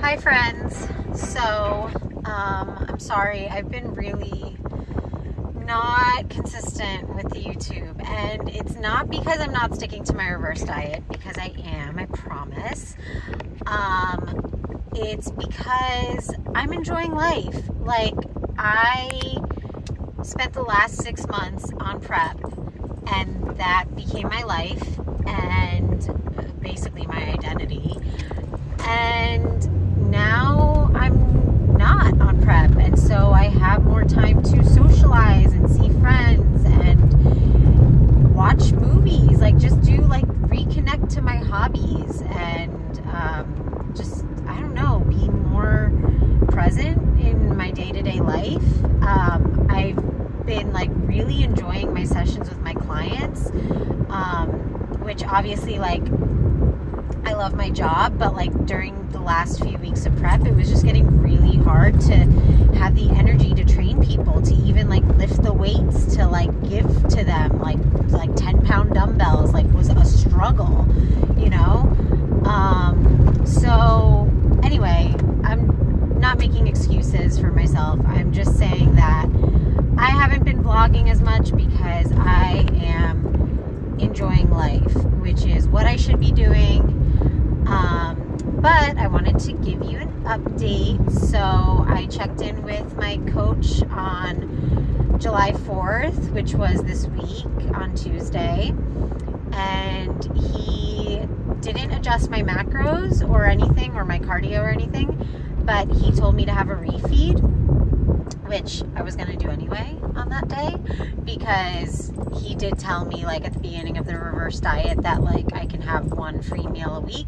Hi friends. So I'm sorry, I've been really not consistent with the YouTube, and it's not because I'm not sticking to my reverse diet, because I am, I promise. It's because I'm enjoying life. Like, I spent the last 6 months on prep, and that became my life and basically my identity. And now I'm not on prep, and so I have more time to socialize and see friends and watch movies, like just do like reconnect to my hobbies and just, I don't know, be more present in my day-to-day life. I've been like really enjoying my sessions with my clients, which obviously, like, I love my job, but like during the last few weeks of prep, it was just getting really hard to have the energy to train people, to even like lift the weights, to like give to them like 10-pound dumbbells, like was a struggle, you know? So anyway, I'm not making excuses for myself. I'm just saying that I haven't been vlogging as much because I am enjoying life, which is what I should be doing. But I wanted to give you an update. So I checked in with my coach on July 4th, which was this week on Tuesday, and he didn't adjust my macros or anything, or my cardio or anything, but he told me to have a refeed, which I was going to do anyway on that day, because he did tell me, like, at the beginning of the reverse diet that like I can have one free meal a week.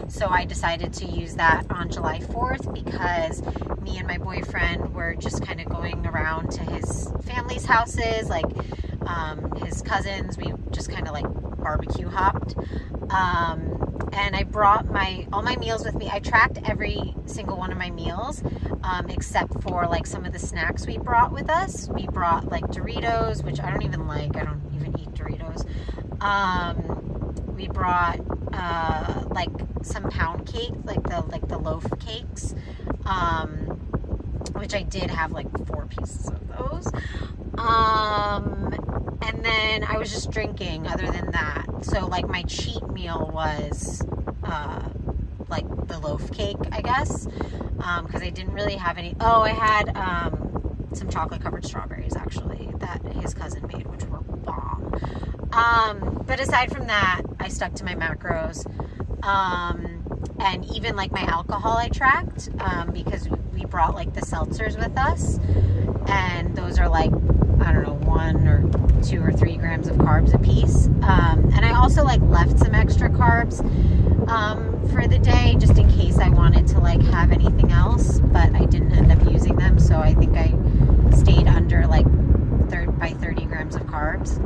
So I decided to use that on July 4th because me and my boyfriend were just kind of going around to his family's houses, like his cousins. We just kind of like barbecue hopped. And I brought all my meals with me. I tracked every single one of my meals, except for like some of the snacks we brought with us. We brought like Doritos, which I don't even like. I don't even eat Doritos. We brought like some pound cake, like the loaf cakes, which I did have like 4 pieces of those. And then I was just drinking other than that. So like my cheat meal was like the loaf cake, I guess, because I didn't really have any. Oh, I had some chocolate covered strawberries actually that his cousin made, which were bomb. But aside from that, I stuck to my macros. And even like my alcohol I tracked, because we brought like the seltzers with us, and those are like, I don't know, 1 or 2 or 3 grams of carbs a piece. And I also like left some extra carbs for the day, just in case I wanted to like have anything else, but I didn't end up using them. So I think I stayed under like 30 grams of carbs.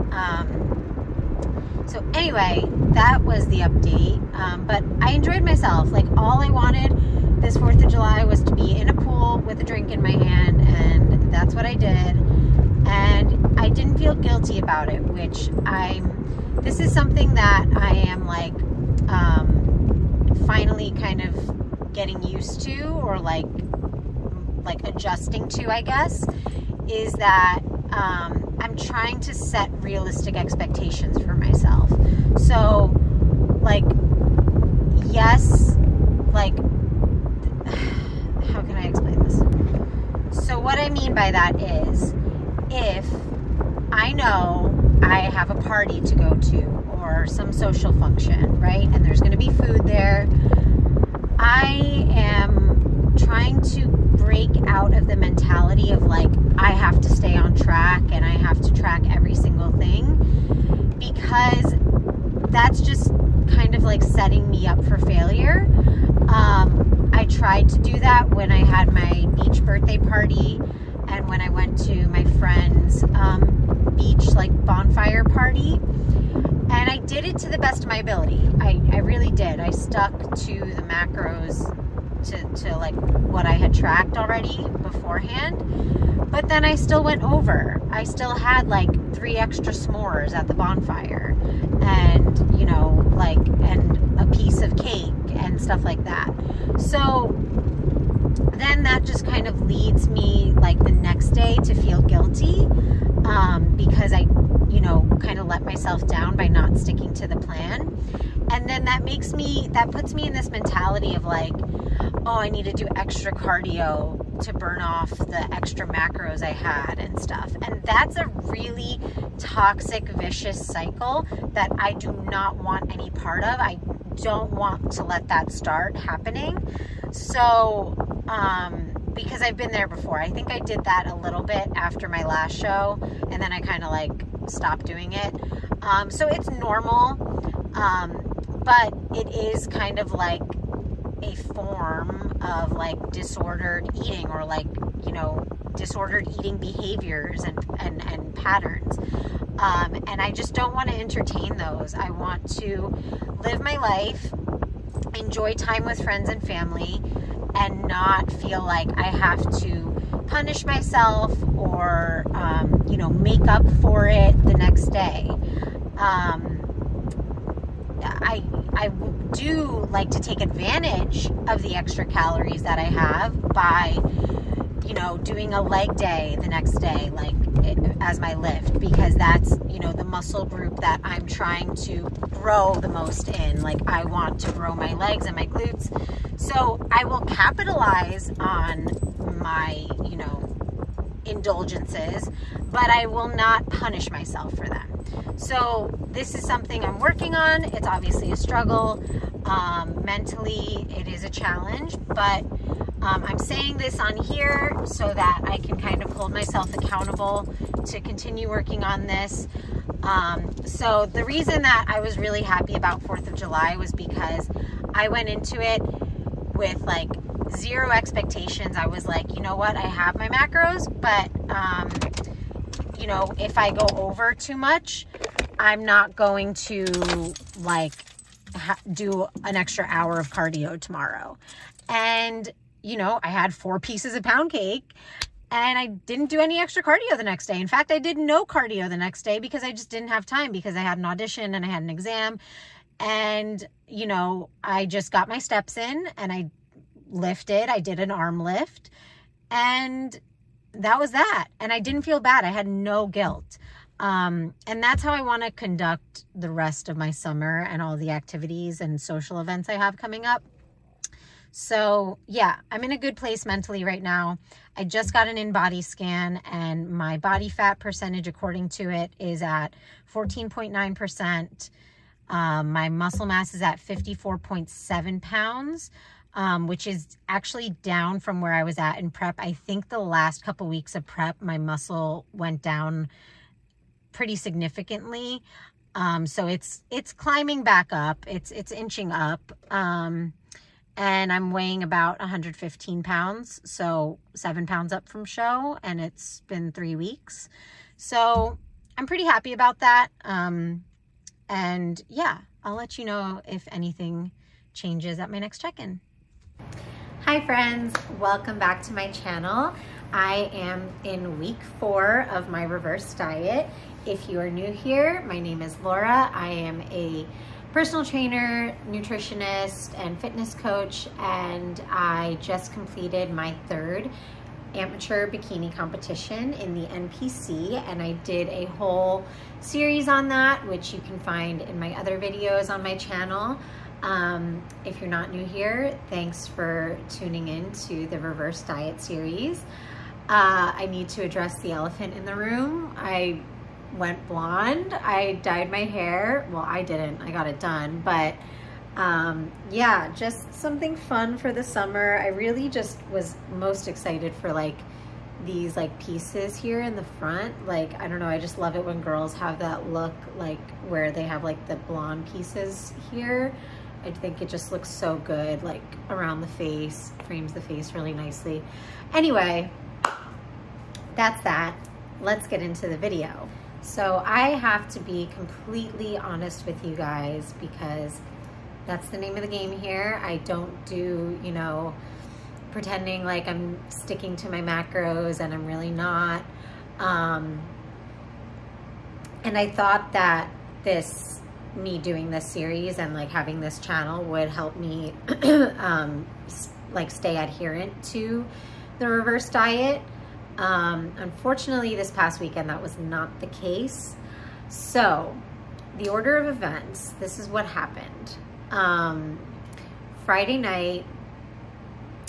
So anyway, that was the update. But I enjoyed myself. Like, all I wanted this 4th of July was to be in a pool with a drink in my hand, and that's what I did. And I didn't feel guilty about it, which this is something that I am like finally kind of getting used to, or like adjusting to, I guess, is that I'm trying to set realistic expectations for myself. So like, yes, like, how can I explain this? So what I mean by that is, if I know I have a party to go to or some social function, right, and there's going to be food there, I am trying to break out of the mentality of like, I have to stay on track and I have to track every single thing, because that's just kind of like setting me up for failure. I tried to do that when I had my beach birthday party, and when I went to my friend's beach like bonfire party, and I did it to the best of my ability. I really did. I stuck to the macros, to like what I had tracked already beforehand, but then I still went over. I still had like 3 extra s'mores at the bonfire, and you know, like, and a piece of cake and stuff like that. So then that just kind of leads me like the next day to feel guilty because I, you know, kind of let myself down by not sticking to the plan. And then that puts me in this mentality of like, oh, I need to do extra cardio to burn off the extra macros I had and stuff. And that's a really toxic, vicious cycle that I do not want any part of. I don't want to let that start happening. So, because I've been there before. I think I did that a little bit after my last show, and then I kind of like stopped doing it. So it's normal, but it is kind of like a form of like disordered eating, or like, you know, disordered eating behaviors and patterns. And I just don't want to entertain those. I want to live my life, enjoy time with friends and family, and not feel like I have to punish myself or, you know, make up for it the next day. I do like to take advantage of the extra calories that I have by, you know, doing a leg day the next day, like as my lift, because that's, you know, the muscle group that I'm trying to grow the most in. Like, I want to grow my legs and my glutes. So I will capitalize on my, you know, indulgences, but I will not punish myself for them. So this is something I'm working on. It's obviously a struggle. Mentally, it is a challenge, but I'm saying this on here so that I can kind of hold myself accountable to continue working on this. So the reason that I was really happy about 4th of July was because I went into it with like zero expectations. I was like, you know what, I have my macros, but you know, if I go over too much, I'm not going to like do an extra hour of cardio tomorrow. And you know, I had 4 pieces of pound cake and I didn't do any extra cardio the next day. In fact, I did no cardio the next day because I just didn't have time, because I had an audition and I had an exam. And, you know, I just got my steps in and I lifted. I did an arm lift and that was that. And I didn't feel bad. I had no guilt. And that's how I want to conduct the rest of my summer and all the activities and social events I have coming up. So yeah, I'm in a good place mentally right now. I just got an in-body scan and my body fat percentage, according to it, is at 14.9%. My muscle mass is at 54.7 pounds, which is actually down from where I was at in prep. I think the last couple weeks of prep, my muscle went down pretty significantly. So it's climbing back up. It's inching up. And I'm weighing about 115 pounds, so 7 pounds up from show, and it's been 3 weeks. So I'm pretty happy about that. And yeah, I'll let you know if anything changes at my next check-in. Hi friends, welcome back to my channel. I am in week 4 of my reverse diet. If you are new here, my name is Laura. I am a personal trainer, nutritionist, and fitness coach, and I just completed my 3rd amateur bikini competition in the NPC, and I did a whole series on that, which you can find in my other videos on my channel. If you're not new here, thanks for tuning in to the reverse diet series. I need to address the elephant in the room. I went blonde. I dyed my hair. Well, I didn't, I got it done, but yeah, just something fun for the summer. I really just was most excited for like these like pieces here in the front. Like, I don't know, I just love it when girls have that look, like where they have like the blonde pieces here. I think it just looks so good, like around the face, frames the face really nicely. Anyway, that's that. Let's get into the video. So I have to be completely honest with you guys because that's the name of the game here. I don't do, you know, pretending like I'm sticking to my macros and I'm really not. And I thought that this me doing this series and like having this channel would help me like stay adherent to the reverse diet. Unfortunately, this past weekend, that was not the case. So the order of events, this is what happened. Friday night,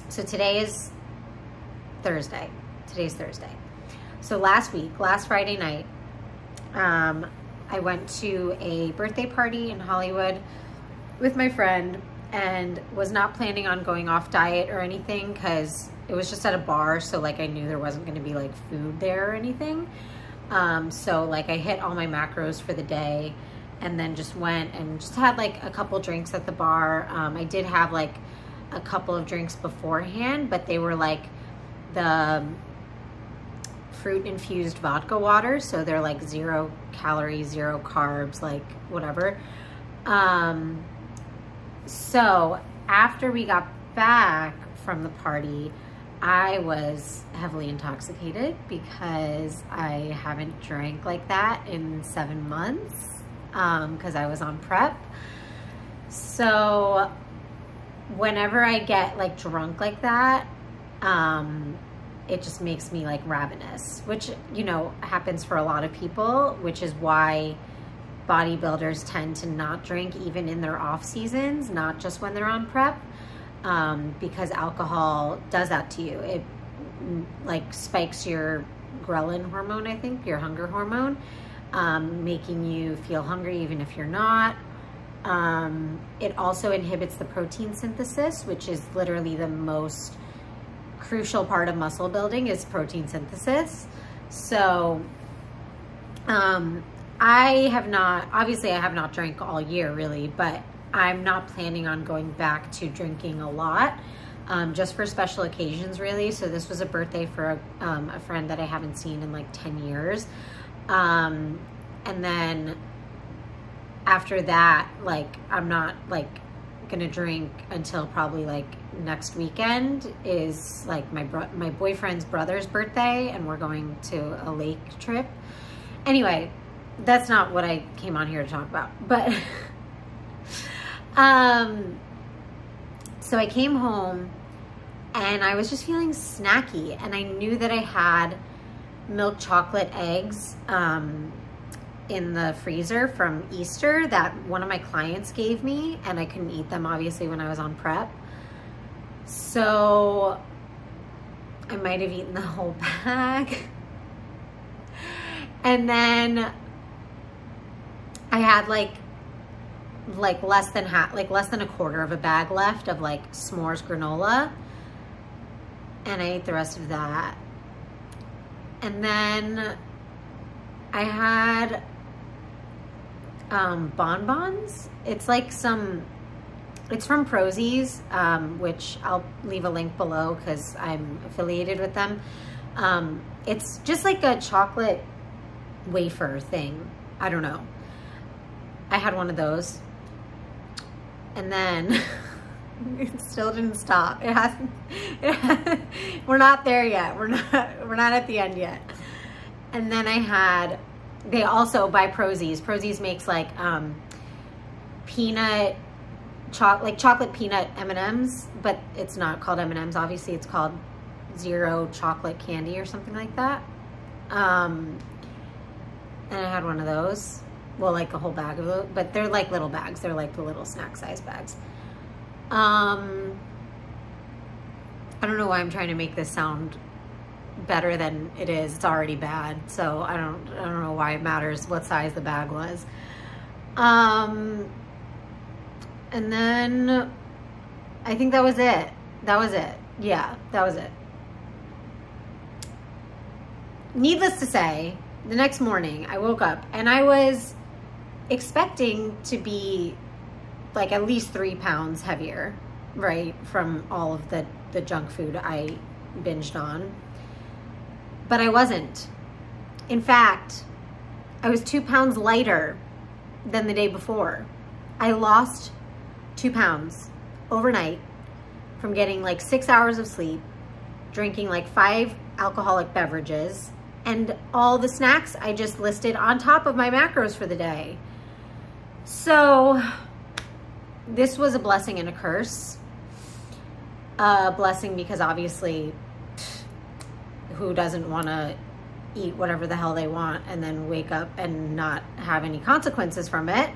so today is Thursday. Today's Thursday. So last Friday night, I went to a birthday party in Hollywood with my friend and was not planning on going off diet or anything because it was just at a bar. So like I knew there wasn't going to be like food there or anything. So like I hit all my macros for the day and then just went and just had like a couple drinks at the bar. I did have like a couple of drinks beforehand, but they were like the fruit infused vodka water. So they're like 0 calories, 0 carbs, like whatever. So after we got back from the party, I was heavily intoxicated because I haven't drank like that in 7 months because I was on prep. So whenever I get like drunk like that, it just makes me like ravenous, which, you know, happens for a lot of people, which is why bodybuilders tend to not drink even in their off seasons, not just when they're on prep, because alcohol does that to you. It like spikes your ghrelin hormone, I think, your hunger hormone, making you feel hungry even if you're not. It also inhibits the protein synthesis, which is literally the most crucial part of muscle building, is protein synthesis. So I have not drank all year really, but I'm not planning on going back to drinking a lot, just for special occasions really. So this was a birthday for a friend that I haven't seen in like 10 years. And then after that, like I'm not like gonna drink until probably like next weekend is like my boyfriend's brother's birthday, and we're going to a lake trip. Anyway, that's not what I came on here to talk about, but so I came home and I was just feeling snacky, and I knew that I had milk chocolate eggs in the freezer from Easter that one of my clients gave me, and I couldn't eat them obviously when I was on prep. So I might have eaten the whole bag. And then I had like less than a quarter of a bag left of like s'mores granola, and I ate the rest of that. And then I had bonbons. It's like it's from Prozie's, which I'll leave a link below because I'm affiliated with them. It's just like a chocolate wafer thing. I don't know. I had one of those, and then it still didn't stop. It hasn't. We're not there yet. We're not at the end yet. And then I had. They also buy Prozie's. Prozie's makes like chocolate peanut M&Ms, but it's not called M&Ms. Obviously, it's called Zero Chocolate Candy or something like that. And I had one of those. Well, like a whole bag of those, but they're like little bags. They're like the little snack size bags. I don't know why I'm trying to make this sound better than it is. It's already bad, so I don't know why it matters what size the bag was. And then I think that was it. Yeah, that was it. Needless to say, the next morning I woke up and I was expecting to be like at least 3 pounds heavier, right, from all of the junk food I binged on. But I wasn't. In fact, I was 2 pounds lighter than the day before. I lost 2 pounds overnight from getting like 6 hours of sleep, drinking like 5 alcoholic beverages, and all the snacks I just listed on top of my macros for the day. So this was a blessing and a curse. Blessing because obviously who doesn't want to eat whatever the hell they want and then wake up and not have any consequences from it.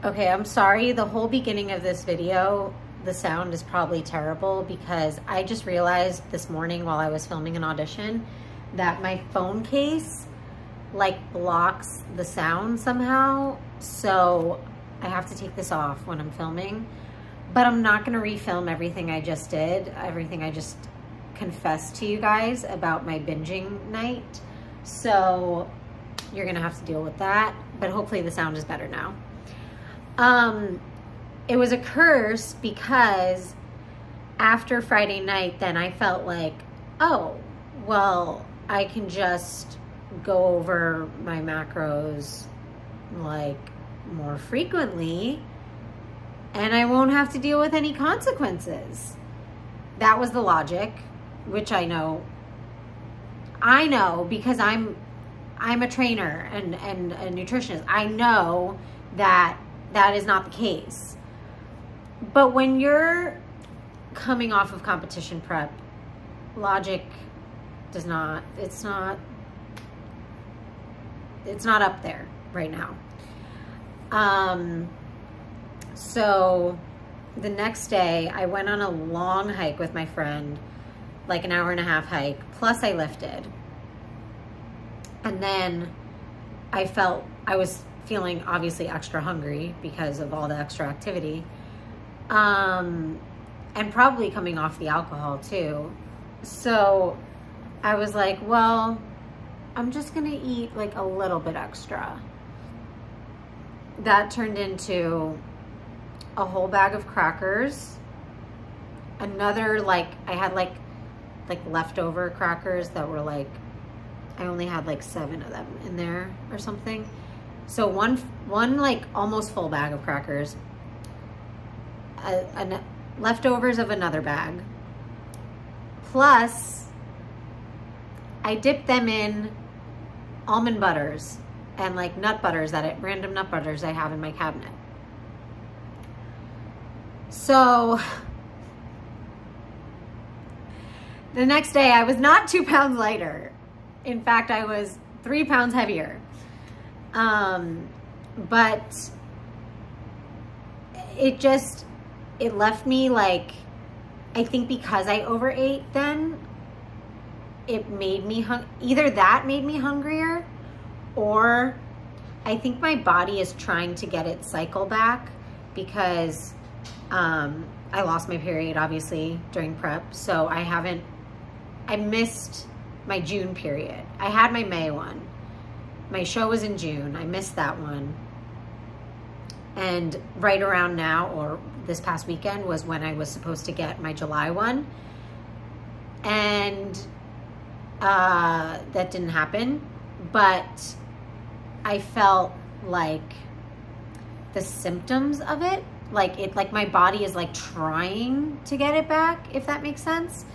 Okay, I'm sorry. The whole beginning of this video, the sound is probably terrible because I just realized this morning while I was filming an audition that my phone case like blocks the sound somehow. So I have to take this off when I'm filming, but I'm not gonna refilm everything I just did, everything I just confessed to you guys about my binging night. So you're gonna have to deal with that, but hopefully the sound is better now. It was a curse because after Friday night, then I felt like, oh, well, I can just go over my macros like more frequently and I won't have to deal with any consequences. That was the logic, which I know because I'm a trainer and a nutritionist. I know that that is not the case. But when you're coming off of competition prep, logic does not, it's not up there right now. So the next day I went on a long hike with my friend, like an 1.5-hour hike, plus I lifted. And then I was feeling obviously extra hungry because of all the extra activity. And probably coming off the alcohol too. So I was like, well, I'm just gonna eat like a little bit extra. That turned into a whole bag of crackers. Another, like, I had like leftover crackers that were like, I only had like 7 of them in there or something. So one like almost full bag of crackers, leftovers of another bag, plus I dipped them in almond butters and like nut butters, random nut butters I have in my cabinet. So the next day I was not 2 pounds lighter. In fact, I was 3 pounds heavier. But it left me like, I think because I overate then, it made me, either that made me hungrier, or I think my body is trying to get its cycle back because I lost my period obviously during prep. So I missed my June period. I had my May one. My show was in June. I missed that one. And right around now, or this past weekend, was when I was supposed to get my July one. And that didn't happen. But I felt like the symptoms of it, like my body is like trying to get it back, if that makes sense.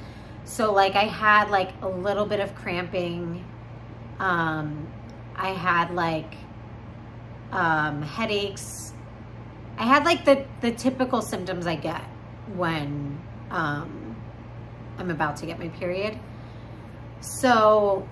So like I had like a little bit of cramping. I had like headaches. I had like the typical symptoms I get when I'm about to get my period. So,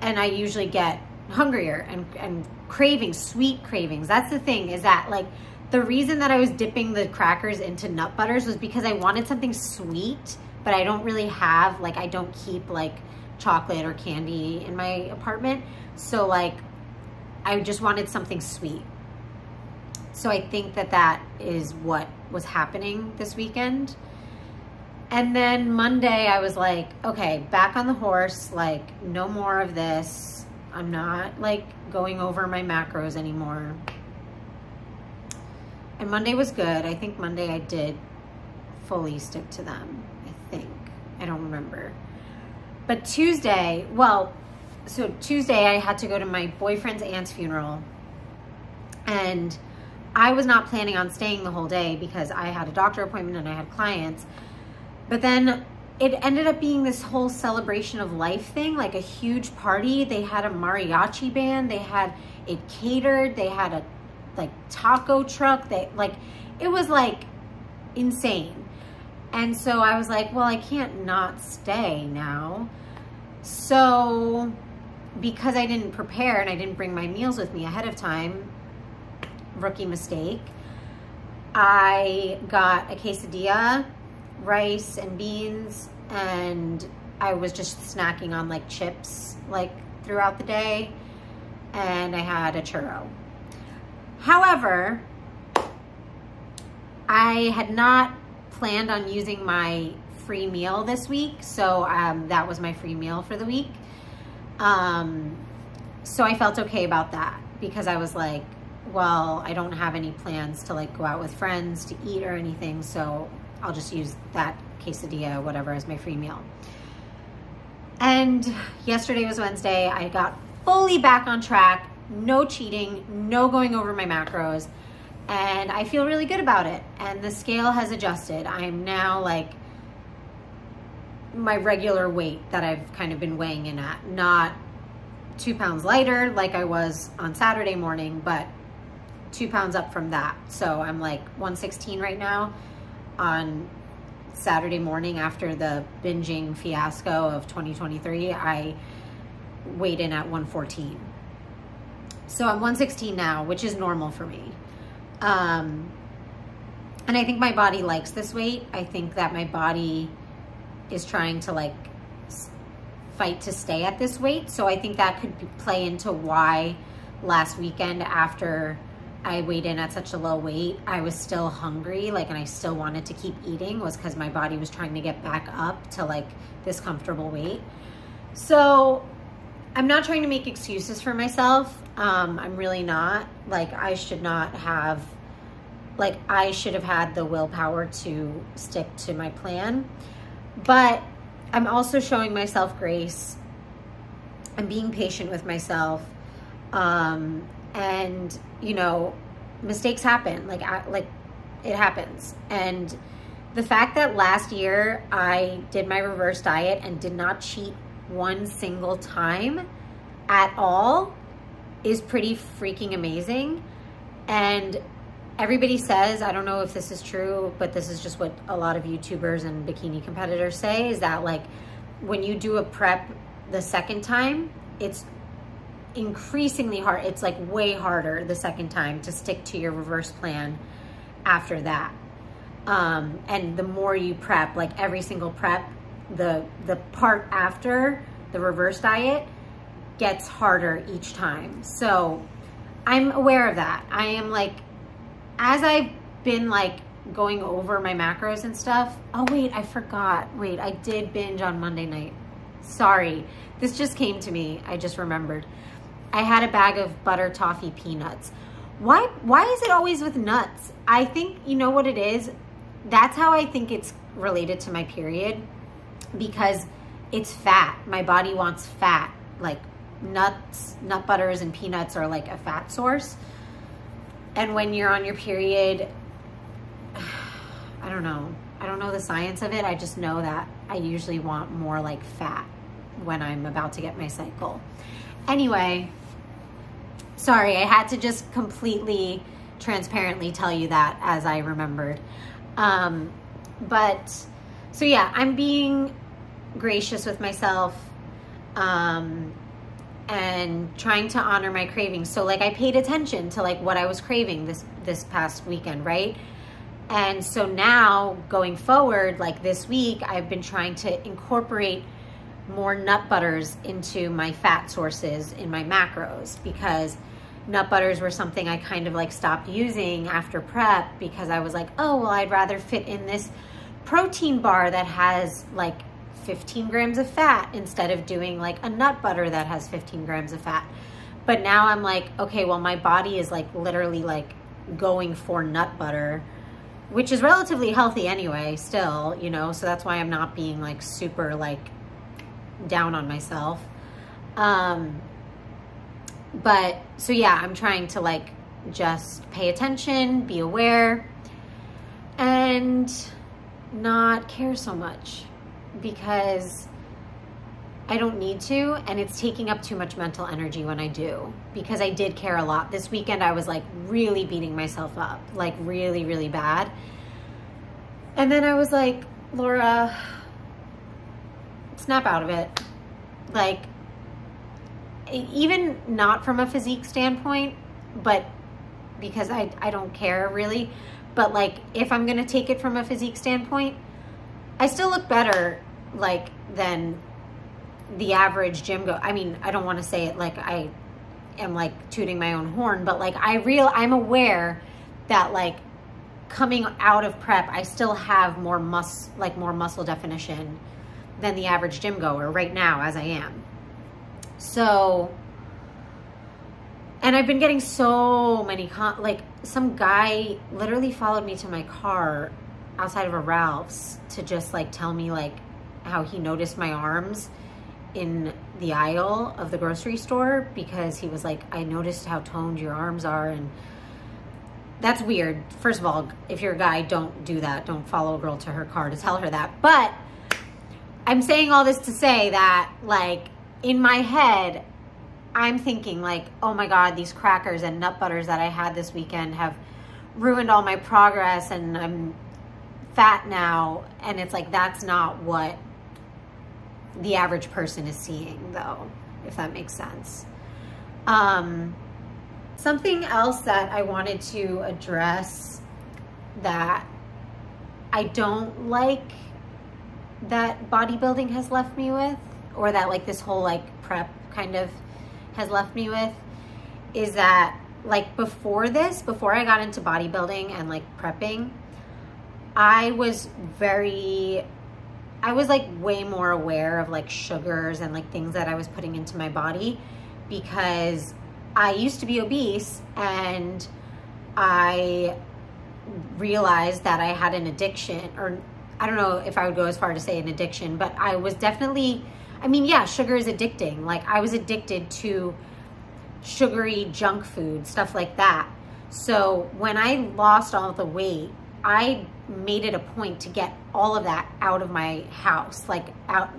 and I usually get hungrier and cravings, sweet cravings. That's the thing, is that like the reason that I was dipping the crackers into nut butters was because I wanted something sweet, but I don't really have, like, I don't keep like chocolate or candy in my apartment. So like, I just wanted something sweet. So I think that is what was happening this weekend. And then Monday I was like, okay, back on the horse, like no more of this. I'm not like going over my macros anymore. And Monday was good. I think Monday I did fully stick to them, I think. I don't remember. But Tuesday, well, so Tuesday I had to go to my boyfriend's aunt's funeral. And I was not planning on staying the whole day because I had a doctor appointment and I had clients. But then it ended up being this whole celebration of life thing, like a huge party. They had a mariachi band. They had it catered. They had like taco truck. It was like insane. And so I was like, well, I can't not stay now. So because I didn't prepare and I didn't bring my meals with me ahead of time, rookie mistake, I got a quesadilla, rice and beans, and I was just snacking on like chips like throughout the day, and I had a churro. However, I had not planned on using my free meal this week, so that was my free meal for the week. So I felt okay about that because I was like, well, I don't have any plans to like go out with friends to eat or anything, so I'll just use that quesadilla, whatever, as my free meal. And yesterday was Wednesday. I got fully back on track, no cheating, no going over my macros, and I feel really good about it. And the scale has adjusted. I am now like my regular weight that I've kind of been weighing in at, not 2 pounds lighter like I was on Saturday morning, but 2 pounds up from that. So I'm like 116 right now. On Saturday morning after the binging fiasco of 2023, I weighed in at 114. So I'm 116 now, which is normal for me. And I think my body likes this weight. I think that my body is trying to like fight to stay at this weight. So I think that could play into why last weekend after I weighed in at such a low weight, I was still hungry, like, and I still wanted to keep eating, was because my body was trying to get back up to like this comfortable weight. So I'm not trying to make excuses for myself. I'm really not. Like, I should not have, like, I should have had the willpower to stick to my plan. But I'm also showing myself grace. I'm being patient with myself. And, you know, mistakes happen. Like it happens. And the fact that last year I did my reverse diet and did not cheat one single time at all is pretty freaking amazing. And everybody says, I don't know if this is true, but this is just what a lot of YouTubers and bikini competitors say, is that like when you do a prep the second time, it's increasingly hard. It's like way harder the second time to stick to your reverse plan after that. And the more you prep, like every single prep, the part after the reverse diet gets harder each time. So I'm aware of that. I am like, as I've been like going over my macros and stuff. Oh wait, I forgot. Wait, I did binge on Monday night. Sorry, this just came to me. I just remembered. I had a bag of butter toffee peanuts. Why is it always with nuts? I think, you know what it is? That's how I think it's related to my period, because it's fat. My body wants fat. Like nuts, nut butters and peanuts are like a fat source. And when you're on your period, I don't know. I don't know the science of it. I just know that I usually want more like fat when I'm about to get my cycle. Anyway, sorry, I had to just completely transparently tell you that as I remembered. But so yeah, I'm being gracious with myself, and trying to honor my cravings. So like I paid attention to like what I was craving this past weekend, right? And so now going forward, like this week, I've been trying to incorporate more nut butters into my fat sources in my macros, because nut butters were something I kind of like stopped using after prep, because I was like, oh, well, I'd rather fit in this protein bar that has like 15 grams of fat instead of doing like a nut butter that has 15 grams of fat. But now I'm like, okay, well, my body is like literally like going for nut butter, which is relatively healthy anyway still, you know, so that's why I'm not being like super like down on myself. But so yeah, I'm trying to like just pay attention, be aware, and not care so much, because I don't need to, and it's taking up too much mental energy when I do, because I did care a lot. This weekend I was like really beating myself up, like really, really bad. And then I was like, Laura, snap out of it. Like, even not from a physique standpoint, but because I don't care really, but like if I'm gonna take it from a physique standpoint, I still look better like than the average gym go. I mean, I don't want to say it like I am like tooting my own horn, but like I'm aware that like coming out of prep, I still have more muscle definition than the average gym goer right now as I am. So, and I've been getting so many, like some guy literally followed me to my car outside of a Ralph's to just like tell me like how he noticed my arms in the aisle of the grocery store, because he was like, I noticed how toned your arms are. And that's weird. First of all, if you're a guy, don't do that. Don't follow a girl to her car to tell her that. But I'm saying all this to say that like in my head, I'm thinking like, oh my God, these crackers and nut butters that I had this weekend have ruined all my progress and I'm fat now. And it's like, that's not what the average person is seeing though, if that makes sense. Something else that I wanted to address that I don't like that bodybuilding has left me with, or that like this whole like prep kind of has left me with, is that like before I got into bodybuilding and like prepping, I was like way more aware of like sugars and like things that I was putting into my body, because I used to be obese and I realized that I had an addiction, or I don't know if I would go as far to say an addiction, but I was definitely, I mean, yeah, sugar is addicting. Like I was addicted to sugary junk food, stuff like that. So when I lost all the weight, I made it a point to get all of that out of my house. I'm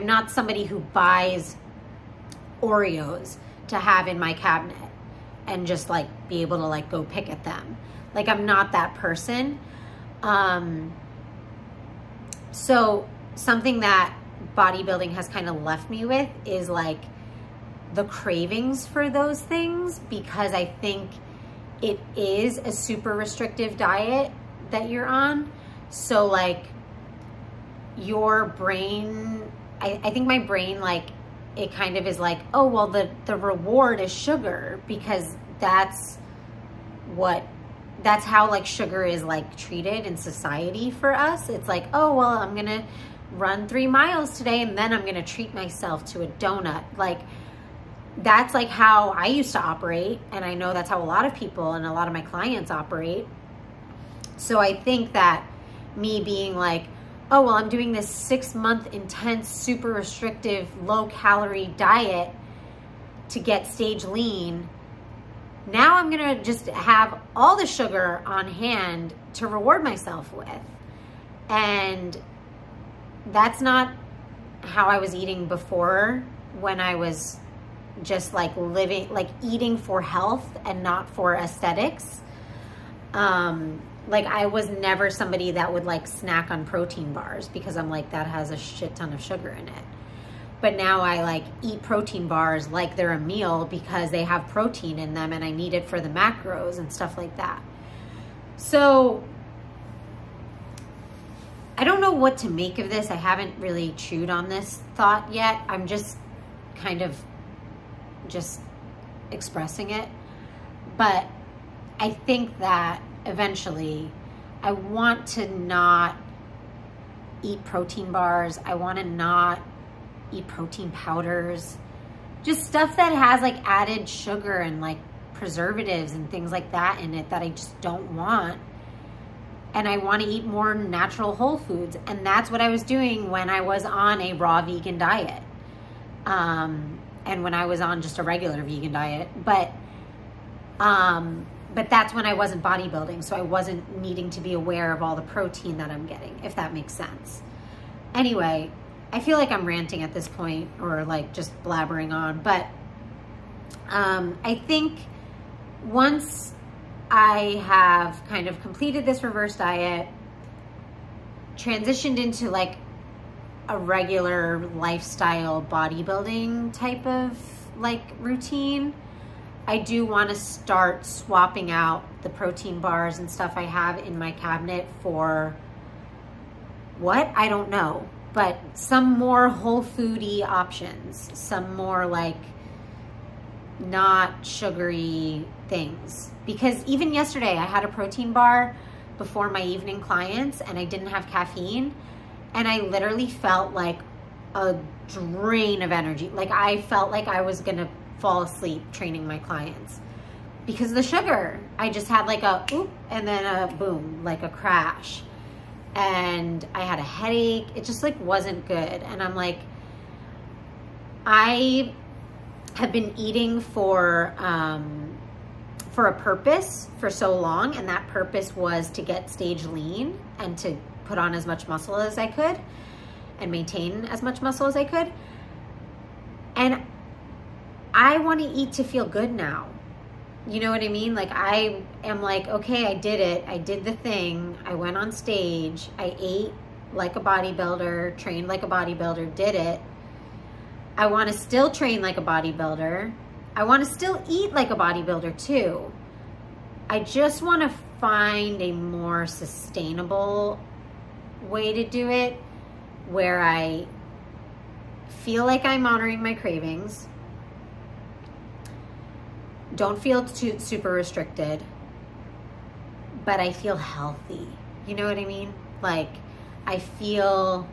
not somebody who buys Oreos to have in my cabinet and just like be able to like go pick at them. Like I'm not that person. So something that bodybuilding has kind of left me with is like the cravings for those things, because I think it is a super restrictive diet that you're on. So like your brain, I think my brain, like it kind of is like, oh, well, the reward is sugar, because that's how like sugar is like treated in society for us. It's like, oh, well, I'm gonna run 3 miles today and then I'm gonna treat myself to a donut. Like that's like how I used to operate. And I know that's how a lot of people and a lot of my clients operate. So I think that me being like, oh, well, I'm doing this 6-month intense, super restrictive, low calorie diet to get stage lean. Now I'm gonna just have all the sugar on hand to reward myself with. And that's not how I was eating before, when I was just like living, like eating for health and not for aesthetics. Like I was never somebody that would like snack on protein bars, because I'm like, that has a shit ton of sugar in it. But now I like eat protein bars like they're a meal, because they have protein in them and I need it for the macros and stuff like that. So I don't know what to make of this. I haven't really chewed on this thought yet. I'm just kind of just expressing it. But I think that eventually I want to not eat protein bars. I want to not eat protein powders, just stuff that has like added sugar and like preservatives and things like that in it that I just don't want. And I want to eat more natural whole foods. And that's what I was doing when I was on a raw vegan diet. And when I was on just a regular vegan diet, but that's when I wasn't bodybuilding. So I wasn't needing to be aware of all the protein that I'm getting, if that makes sense. Anyway, I feel like I'm ranting at this point, or like just blabbering on, but I think once I have kind of completed this reverse diet, transitioned into like a regular lifestyle bodybuilding type of like routine, I do want to start swapping out the protein bars and stuff I have in my cabinet for what? I don't know, but some more whole foody options, some more like not sugary things. Because even yesterday I had a protein bar before my evening clients and I didn't have caffeine, and I literally felt like a drain of energy. Like I felt like I was gonna fall asleep training my clients because of the sugar. I just had like a oop and then a boom, like a crash. And I had a headache. It just like wasn't good. And I'm like, I have been eating for a purpose for so long, and that purpose was to get stage lean and to put on as much muscle as I could and maintain as much muscle as I could. And I want to eat to feel good now. You know what I mean? Like I am like, okay, I did it. I did the thing. I went on stage. I ate like a bodybuilder, trained like a bodybuilder, did it. I want to still train like a bodybuilder. I want to still eat like a bodybuilder too. I just want to find a more sustainable way to do it where I feel like I'm honoring my cravings, don't feel too super restricted, but I feel healthy. You know what I mean? Like I feel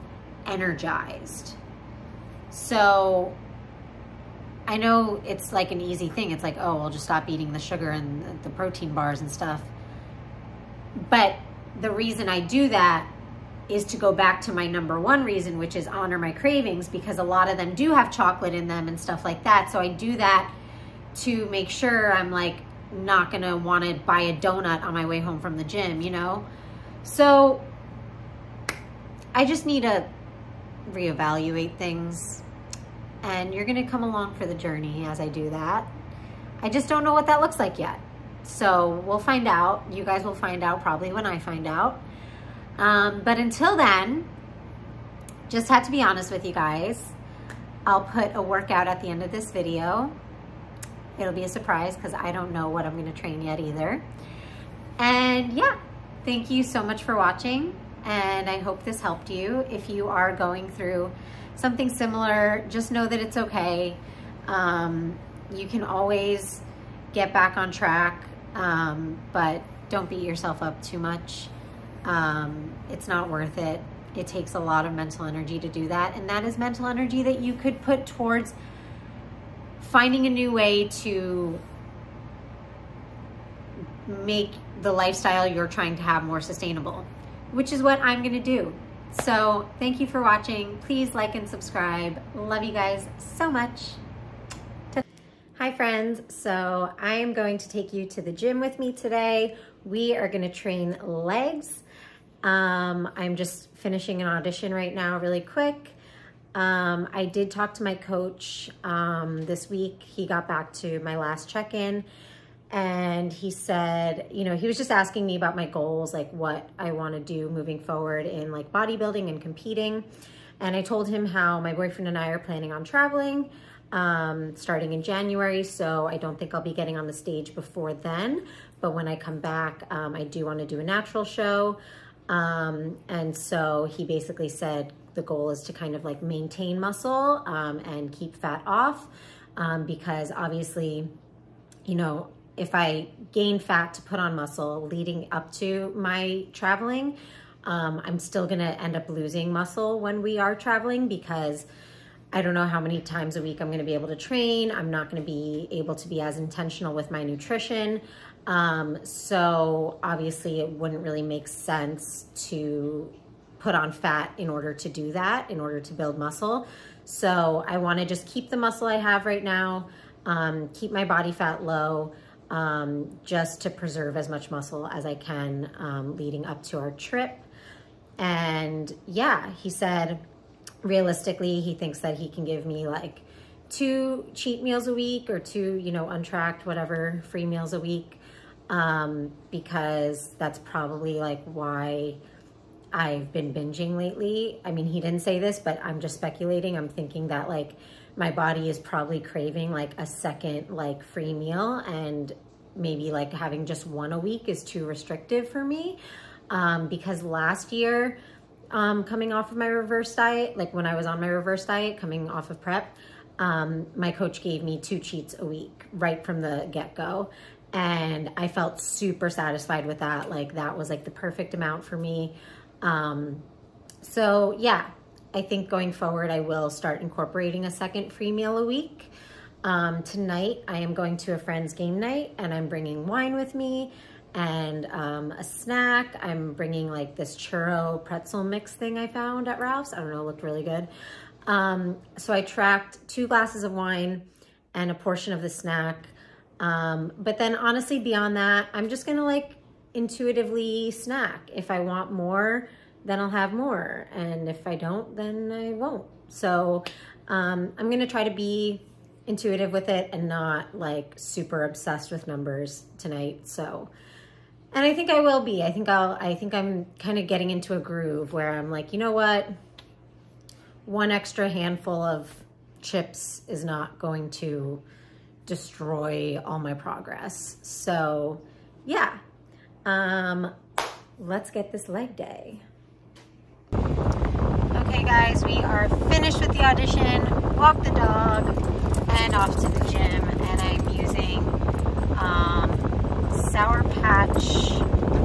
energized. So I know it's like an easy thing. It's like, oh, I'll just stop eating the sugar and the protein bars and stuff. But the reason I do that is to go back to my number one reason, which is honor my cravings, because a lot of them do have chocolate in them and stuff like that. So I do that to make sure I'm like not gonna want to buy a donut on my way home from the gym, you know? So I just need to reevaluate things, and you're gonna come along for the journey as I do that. I just don't know what that looks like yet. So we'll find out. You guys will find out probably when I find out. But until then, just had to be honest with you guys. I'll put a workout at the end of this video. It'll be a surprise because I don't know what I'm gonna train yet either. And yeah, thank you so much for watching, and I hope this helped you. If you are going through something similar, just know that it's okay. You can always get back on track, but don't beat yourself up too much. It's not worth it. It takes a lot of mental energy to do that, and that is mental energy that you could put towards finding a new way to make the lifestyle you're trying to have more sustainable, which is what I'm gonna do. So thank you for watching. Please like and subscribe. Love you guys so much. Hi friends, so I am going to take you to the gym with me today. We are gonna train legs. I'm just finishing an audition right now really quick. I did talk to my coach this week. He got back to my last check-in, and he said, you know, he was just asking me about my goals, like what I want to do moving forward in like bodybuilding and competing. And I told him how my boyfriend and I are planning on traveling starting in January, so I don't think I'll be getting on the stage before then. But when I come back, I do want to do a natural show. And so he basically said the goal is to kind of like maintain muscle and keep fat off, because obviously, you know, if I gain fat to put on muscle leading up to my traveling, I'm still gonna end up losing muscle when we are traveling, because I don't know how many times a week I'm gonna be able to train. I'm not gonna be able to be as intentional with my nutrition. So obviously it wouldn't really make sense to put on fat in order to do that, in order to build muscle. So I wanna just keep the muscle I have right now, keep my body fat low, just to preserve as much muscle as I can leading up to our trip. And yeah, he said, realistically, he thinks that he can give me like 2 cheat meals a week or 2, you know, untracked, whatever, free meals a week. Because that's probably like why I've been binging lately. I mean, he didn't say this, but I'm just speculating. I'm thinking that like my body is probably craving like a second like free meal, and maybe like having just 1 a week is too restrictive for me. Because last year, coming off of my reverse diet, like when I was on my reverse diet, coming off of prep, my coach gave me 2 cheats a week right from the get-go. And I felt super satisfied with that. Like that was like the perfect amount for me. So yeah, I think going forward, I will start incorporating a second free meal a week. Tonight I am going to a friend's game night, and I'm bringing wine with me and a snack. I'm bringing like this churro pretzel mix thing I found at Ralph's. I don't know, it looked really good. So I tracked 2 glasses of wine and a portion of the snack. But then honestly, beyond that, I'm just gonna like intuitively snack. If I want more, then I'll have more. And if I don't, then I won't. So I'm gonna try to be intuitive with it and not like super obsessed with numbers tonight. So, and I think I will be. I think I'm kind of getting into a groove where I'm like, you know what? 1 extra handful of chips is not going to destroy all my progress. So yeah, let's get this leg day. Okay guys, we are finished with the audition, walked the dog, and off to the gym. And I'm using Sour Patch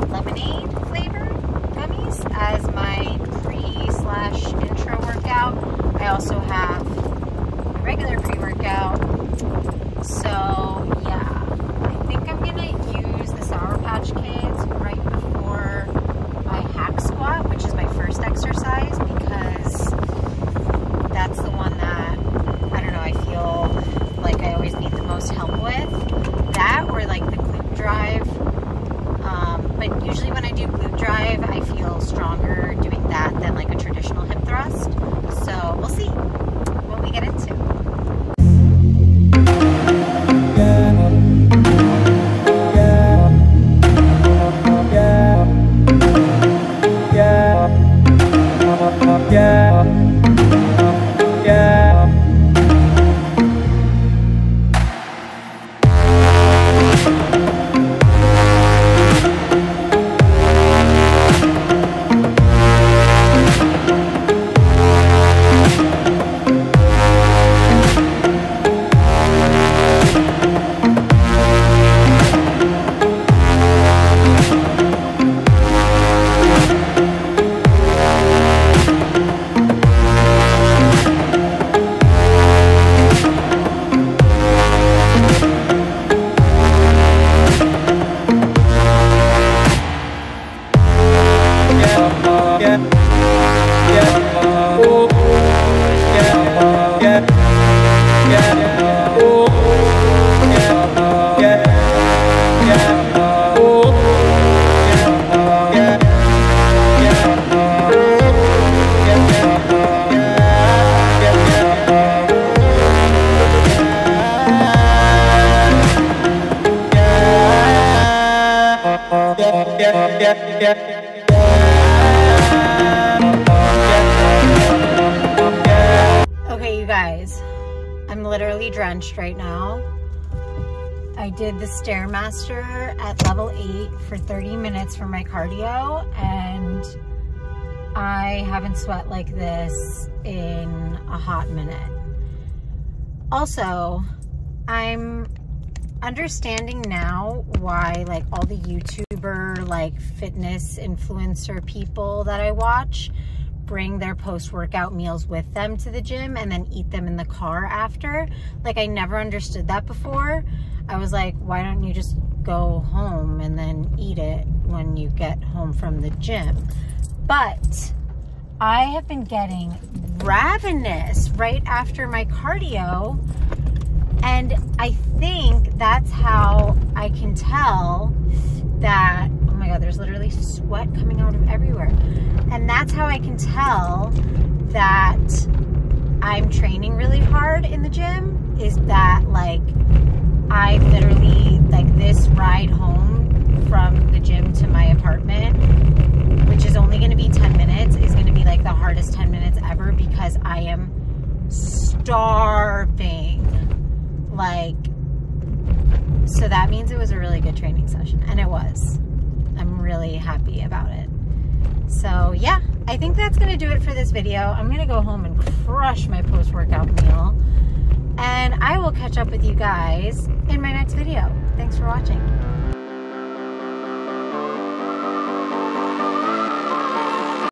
lemonade flavored gummies as my pre/intro workout. I also have a regular pre-workout. So yeah, I think I'm gonna use the Sour Patch Kids right before my hack squat, which is my first exercise, because that's the one that, I don't know, I feel like I always need the most help with. That or like the glute drive. But usually when I do glute drive, I feel stronger doing that than like a traditional hip thrust. So we'll see what we get into. Okay, you guys, I'm literally drenched right now. I did the Stairmaster at level 8 for 30 minutes for my cardio, and I haven't sweat like this in a hot minute. Also, I'm understanding now why like all the YouTuber like fitness influencer people that I watch bring their post-workout meals with them to the gym and then eat them in the car after. Like, I never understood that before. I was like, why don't you just go home and then eat it when you get home from the gym? But I have been getting ravenous right after my cardio, and I think that's how I can tell that, oh my my God, there's literally sweat coming out of everywhere. And that's how I can tell that I'm training really hard in the gym, is that like I literally, like this ride home from the gym to my apartment, which is only going to be 10 minutes, is going to be like the hardest 10 minutes ever because I am starving. Like, so that means it was a really good training session, and it was. I'm really happy about it. So yeah, I think that's going to do it for this video. I'm going to go home and crush my post-workout meal, and I will catch up with you guys in my next video. Thanks for watching.